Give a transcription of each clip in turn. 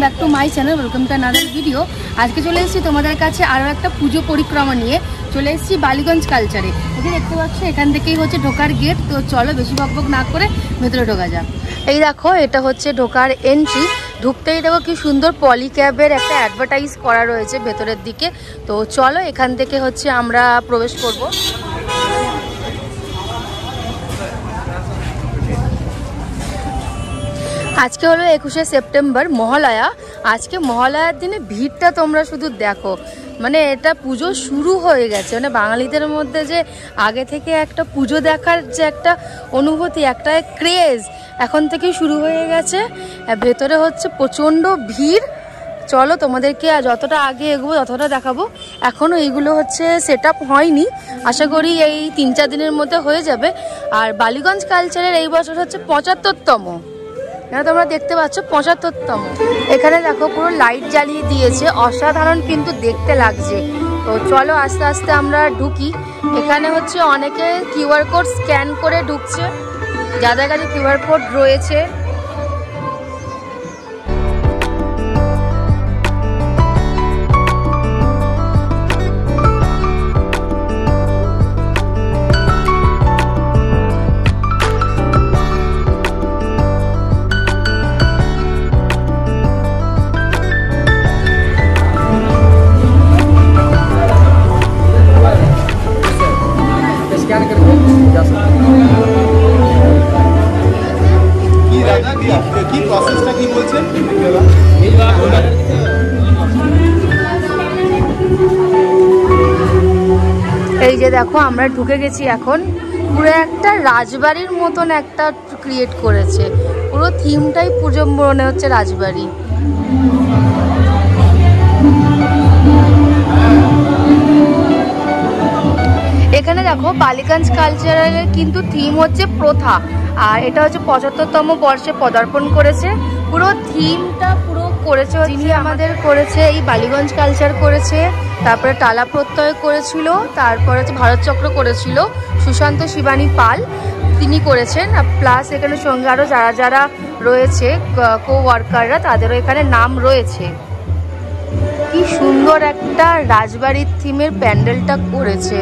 Back to my channel, welcome to another video. আজকে চলে এসেছি তোমাদের কাছে আরও একটা পুজো পরিক্রমা নিয়ে। চলে এসেছি বালিগঞ্জ কালচারে। এখানে দেখতে পাচ্ছ এখান থেকেই হচ্ছে ঢোকার গেট। তো চলো বেশি বকবক না করে ভেতরে ঢোকা যাক। এই দেখো, এটা হচ্ছে ঢোকার এন্ট্রি। ঢুকতেই দেখো কি সুন্দর পলিক্যাবের একটা অ্যাডভার্টাইজ করা রয়েছে ভেতরের দিকে। তো চলো এখান থেকে হচ্ছে আমরা প্রবেশ করব। আজকে হলো 21শে সেপ্টেম্বর, মহালয়া। আজকে মহালয়ার দিনে ভিড়টা তোমরা শুধু দেখো, মানে এটা পুজো শুরু হয়ে গেছে। মানে বাঙালিদের মধ্যে যে আগে থেকে একটা পুজো দেখার যে একটা অনুভূতি, একটা ক্রেজ এখন থেকেই শুরু হয়ে গেছে। ভেতরে হচ্ছে প্রচণ্ড ভিড়। চলো তোমাদেরকে যতটা আগে এগোবো ততটা দেখাবো। এখনও এইগুলো হচ্ছে সেট আপ হয়নি, আশা করি এই 3-4 দিনের মধ্যে হয়ে যাবে। আর বালিগঞ্জ কালচারের এই বছর হচ্ছে 75তম। এটা তোমরা দেখতে পাচ্ছ 75তম। এখানে দেখো পুরো লাইট জ্বালিয়ে দিয়েছে, অসাধারণ কিন্তু দেখতে লাগছে। তো চলো আস্তে আস্তে আমরা ঢুকি। এখানে হচ্ছে অনেকে কিউআর কোড স্ক্যান করে ঢুকছে, যাদের কাছে কিউআর কোড রয়েছে। এই যে দেখো আমরা ঢুকে গেছি। এখন পুরো একটা রাজবাড়ির মতন একটা ক্রিয়েট করেছে, পুরো থিমটাই পুজো মনে হচ্ছে রাজবাড়ি। এখানে দেখো বালিগঞ্জ কালচারালের কিন্তু থিম হচ্ছে প্রথা, আর এটা হচ্ছে 75তম বর্ষে পদার্পণ করেছে। পুরো থিমটা পুরো করেছে যিনি আমাদের করেছে, এই বালিগঞ্জ কালচার করেছে, তারপরে টালা প্রত্যয় করেছিল, তারপরে হচ্ছে ভারত চক্র করেছিল সুশান্ত শিবানী পাল, তিনি করেছেন। প্লাস এখানে সঙ্গে আরও যারা যারা রয়েছে কো ওয়ার্কাররা, তাদেরও এখানে নাম রয়েছে। কি সুন্দর একটা রাজবাড়ির থিমের প্যান্ডেলটা করেছে,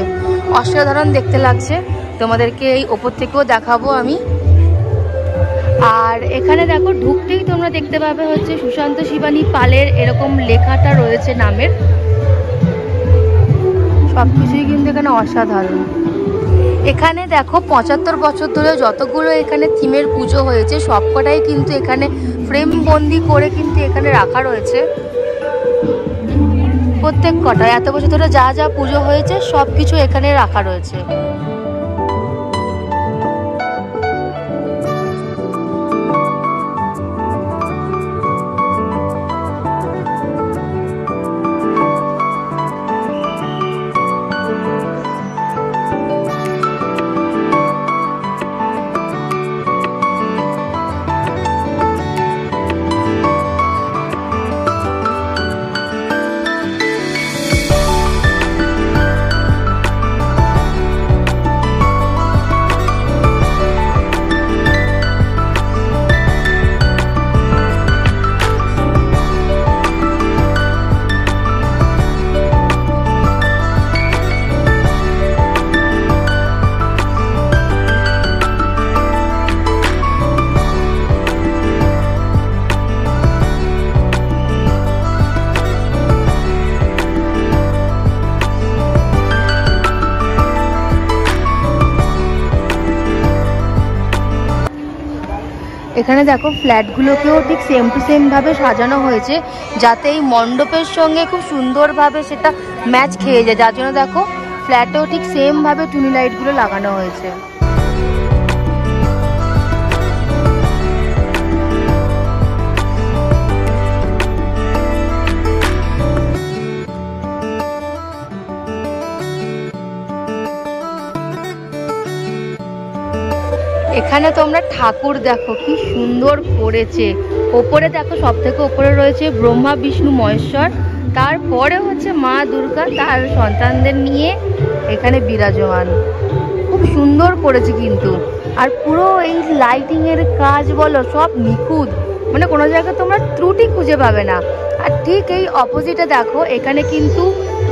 অসাধারণ দেখতে লাগছে। তোমাদেরকে এই ওপর থেকেও দেখাবো আমি। আর এখানে দেখো ঢুকতেই তোমরা দেখতে পাবে হচ্ছে সুশান্ত শিবানী পালের এরকম লেখাটা রয়েছে নামের। সবকিছুই কিন্তু এখানে অসাধারণ। এখানে দেখো 75 বছর ধরে যতগুলো এখানে থিমের পুজো হয়েছে সবকটাই কিন্তু এখানে ফ্রেম বন্দি করে কিন্তু এখানে রাখা রয়েছে। প্রত্যেক কটা এত বছর ধরে যা যা পুজো হয়েছে সব কিছু এখানে রাখা রয়েছে। এখানে দেখো ফ্ল্যাটগুলোকেও ঠিক সেম টু সেম ভাবে সাজানো হয়েছে, যাতে এই মণ্ডপের সঙ্গে খুব সুন্দরভাবে সেটা ম্যাচ খেয়ে যায়। যার জন্য দেখো ফ্ল্যাটেও ঠিক সেম ভাবে টুনি লাইটগুলো লাগানো হয়েছে। এখানে তোমরা ঠাকুর দেখো কি সুন্দর করেছে। ওপরে দেখো সব থেকে ওপরে রয়েছে ব্রহ্মা বিষ্ণু মহেশ্বর, তারপরে হচ্ছে মা দুর্গা তার সন্তানদের নিয়ে এখানে বিরাজমান। খুব সুন্দর করেছে কিন্তু। আর পুরো এই লাইটিং এর কাজ বলো সব নিখুঁত, মানে কোনো জায়গায় তোমরা ত্রুটি খুঁজে পাবে না। আর ঠিক এই অপোজিটে দেখো, এখানে কিন্তু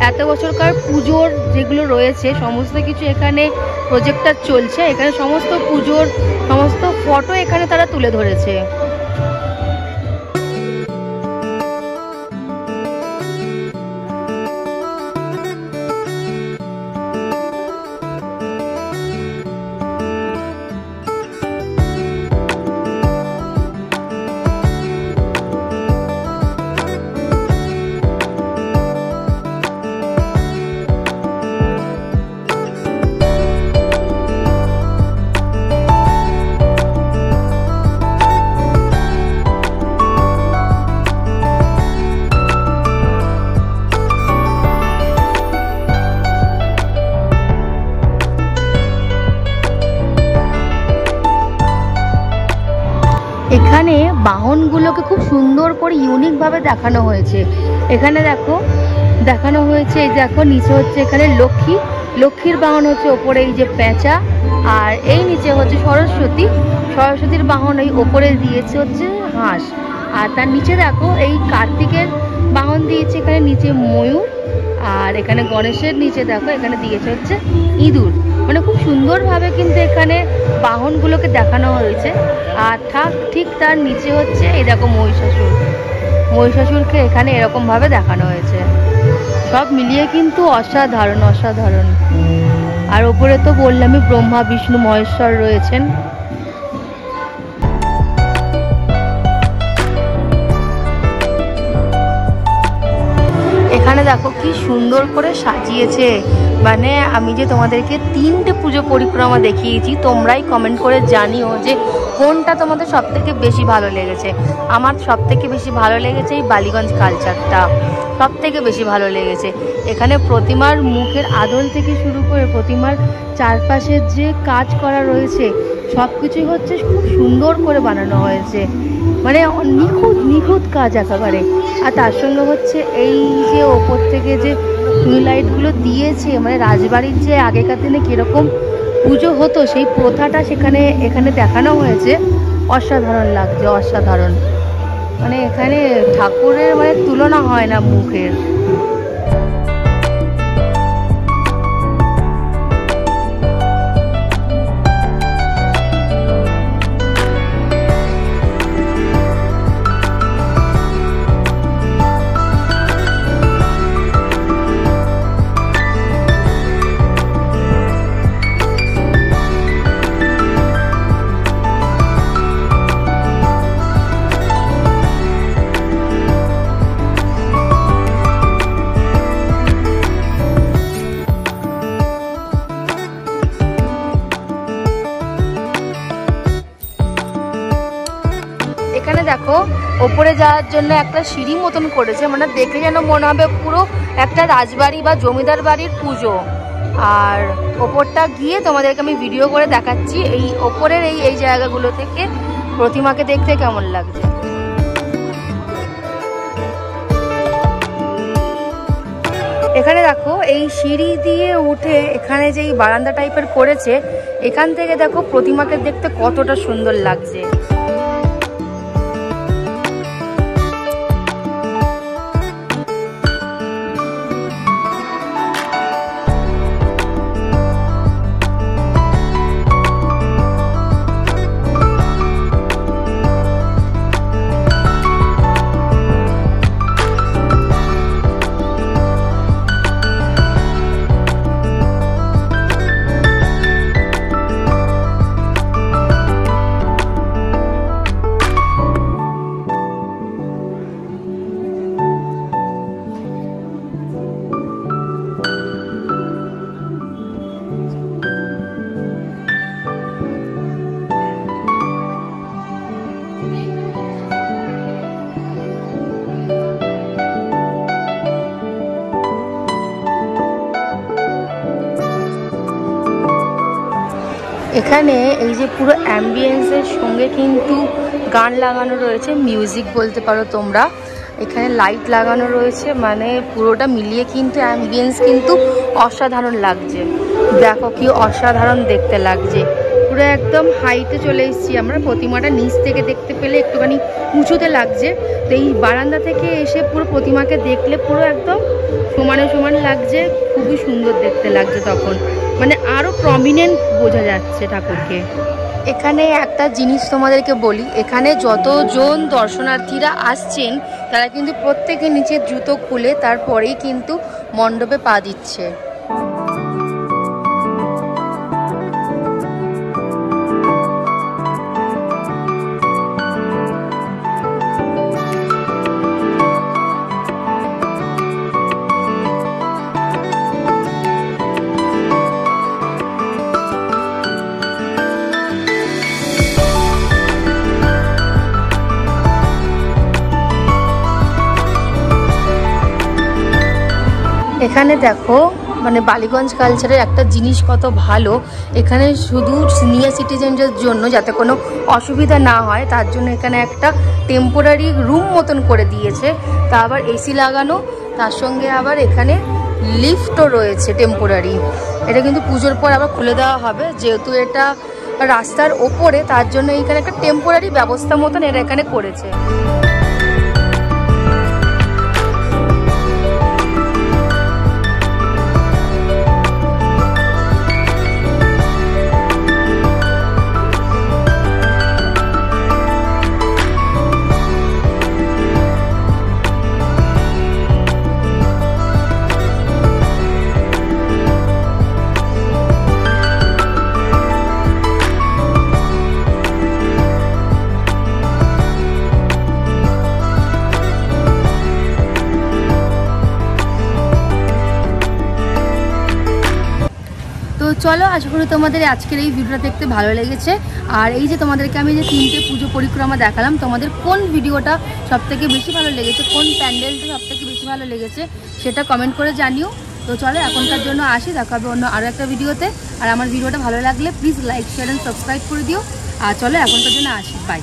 এত বছরকার পুজোর যেগুলো রয়েছে সমস্ত কিছু এখানে প্রজেক্টর চলছে। এখানে সমস্ত পুজোর সমস্ত ফটো এখানে তারা তুলে ধরেছে। এখানে বাহনগুলোকে খুব সুন্দর করে ইউনিক ভাবে দেখানো হয়েছে। এখানে দেখো দেখানো হয়েছে, এই দেখো নিচে হচ্ছে এখানে লক্ষ্মীর বাহন হচ্ছে ওপরে এই যে পেঁচা, আর এই নিচে হচ্ছে সরস্বতীর বাহন এই ওপরে দিয়েছে হচ্ছে হাঁস, আর তার নিচে দেখো এই কার্তিকের বাহন দিয়েছে এখানে নিচে ময়ূর, আর এখানে গণেশের নিচে দেখো এখানে দিয়েছে হচ্ছে ইঁদুর। মানে খুব সুন্দরভাবে কিন্তু এখানে বাহনগুলোকে দেখানো হয়েছে। আর ঠিক তার নিচে হচ্ছে এই দেখো মহিষাসুরকে এখানে এরকমভাবে দেখানো হয়েছে। সব মিলিয়ে কিন্তু অসাধারণ। আর ওপরে তো বললামই ব্রহ্মা বিষ্ণু মহেশ্বর রয়েছেন। এখানে দেখো কি সুন্দর করে সাজিয়েছে। মানে আমি যে তোমাদেরকে 3টে পুজো পরিক্রমা দেখিয়েছি, তোমরাই কমেন্ট করে জানিও যে কোনটা তোমাদের সব থেকে বেশি ভালো লেগেছে। আমার সব থেকে বেশি ভালো লেগেছে এই বালিগঞ্জ কালচারটা, সব থেকে বেশি ভালো লেগেছে। এখানে প্রতিমার মুখের আদল থেকে শুরু করে প্রতিমার চারপাশের যে কাজ করা রয়েছে সব কিছুই হচ্ছে খুব সুন্দর করে বানানো হয়েছে। মানে নিখুঁত কাজ একেবারে। আর তার সঙ্গে হচ্ছে এই যে ওপর থেকে যে টুইলাইটগুলো দিয়েছে, মানে রাজবাড়ির যে আগেকার দিনে কীরকম পুজো হতো সেই প্রথাটা এখানে দেখানো হয়েছে। অসাধারণ লাগছে, অসাধারণ। মানে এখানে ঠাকুরের মানে তুলনা হয় না মুখের। এখানে দেখো ওপরে যাওয়ার জন্য একটা সিঁড়ি মতন করেছে, মানে দেখে যেন মনে হবে পুরো একটা রাজবাড়ি বা জমিদার বাড়ির পুজো। আর ওপরটা গিয়ে তোমাদেরকে আমি ভিডিও করে দেখাচ্ছি এই ওপরের এই জায়গাগুলো থেকে প্রতিমাকে দেখতে কেমন লাগছে। এখানে দেখো এই সিঁড়ি দিয়ে উঠে এখানে যে বারান্দা টাইপের করেছে, এখান থেকে দেখো প্রতিমাকে দেখতে কতটা সুন্দর লাগছে। এখানে এই যে পুরো অ্যাম্বিয়েন্সের সঙ্গে কিন্তু গান লাগানো রয়েছে, মিউজিক বলতে পারো তোমরা। এখানে লাইট লাগানো রয়েছে, মানে পুরোটা মিলিয়ে কিন্তু অ্যাম্বিয়েন্স কিন্তু অসাধারণ লাগছে। দেখো কি অসাধারণ দেখতে লাগছে, পুরো একদম হাইটে চলে এসেছি আমরা। প্রতিমাটা নিচ থেকে দেখতে পেলে একটুখানি উঁচুতে লাগছে, তো এই বারান্দা থেকে এসে পুরো প্রতিমাকে দেখলে পুরো একদম সমানে সমান লাগছে, খুবই সুন্দর দেখতে লাগছে তখন, মানে আরও প্রমিনেন্ট বোঝা যাচ্ছে ঠাকুরকে। এখানে একটা জিনিস তোমাদেরকে বলি, এখানে যতজন দর্শনার্থীরা আসছেন তারা কিন্তু প্রত্যেকে নিচে জুতো খুলে তারপরেই কিন্তু মণ্ডপে পা দিচ্ছে। এখানে দেখো মানে বালিগঞ্জ কালচারের একটা জিনিস কত ভালো, এখানে শুধু সিনিয়র সিটিজেনদের জন্য যাতে কোনো অসুবিধা না হয় তার জন্য এখানে একটা টেম্পোরারি রুম মতন করে দিয়েছে, তা আবার এসি লাগানো, তার সঙ্গে আবার এখানে লিফটও রয়েছে টেম্পোরারি। এটা কিন্তু পুজোর পর আবার খুলে দেওয়া হবে, যেহেতু এটা রাস্তার ওপরে তার জন্য এখানে একটা টেম্পোরারি ব্যবস্থা মতন এরা এখানে করেছে। তো চলো, আশা করি তোমাদের আজকের এই ভিডিওটা দেখতে ভালো লেগেছে। আর এই যে তোমাদেরকে আমি যে 3টে পুজো পরিক্রমা দেখালাম, তোমাদের কোন ভিডিওটা সবথেকে বেশি ভালো লেগেছে, কোন প্যান্ডেলটা সবথেকে বেশি ভালো লেগেছে সেটা কমেন্ট করে জানিও। তো চলো এখনকার জন্য আসি, দেখা হবে অন্য আরও একটা ভিডিওতে। আর আমার ভিডিওটা ভালো লাগলে please like, share and subscribe করে দিও। আর চলো এখনকার জন্য আসি, বাই।